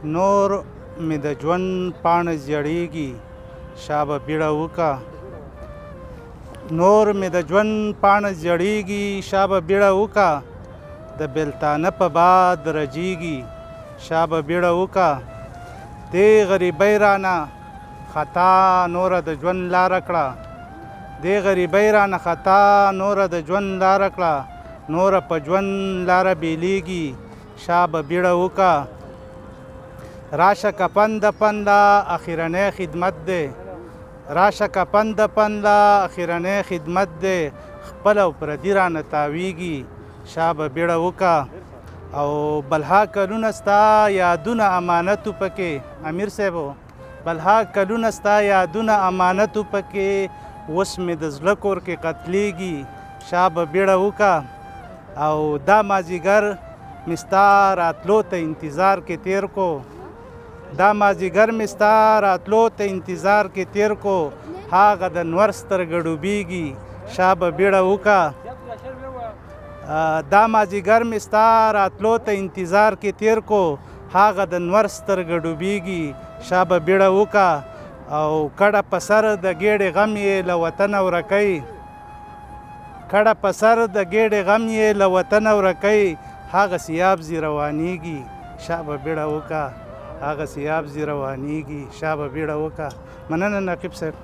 نور مې د ژوند پاڼه زیړیږي شابه بیړه وکه نور مې د ژوند پاڼه زیړیږي شابه بیړه وکه د بېلتانه په باد رژیږي شابه بیړه وکه دې غریبۍ رانه خطا نوره د ژوند لاره کړه دې غریبۍ رانه خطا نوره د ژوند لاره کړه نوره په ژوند لاره بیلیږي شابه بیړه وکه راشه که پنده پنده اخرنی خدمت دی راشه که پنده پنده اخرنی خدمت دی خپل او پردي رانه تاویږي شابه بیړه وکه او بلها کلونه ستا یادونه امانتو پکې امیر صاحبو بلها کلونه ستا یادونه امانتو پکې اوس مې د زړه کور کې قتلیږي شابه بیړه وکه او دا مازدیګر مې ستا راتلو ته انتظار کې تیر کو دا مازدیګر مې ستا راتلو ته انتظار کې تیر کو هغه د نور سترګه ډوبیږي شابه بیړه وکه دا مازدیګر مې ستا راتلو ته انتظار کې تیر کو هغه د نور سترګه ډوبیږي شابه بیړه وکه او کډه په سر د ګېډې غم یې له وطنه ورکوي کډه په سر د ګېډې غم یې له وطنه ورکوي هغسې یابزې روانیږي شابه بیړه وکه هغسې یابزې روانیږي شابه بیړه وکه مننه نقیب صاحب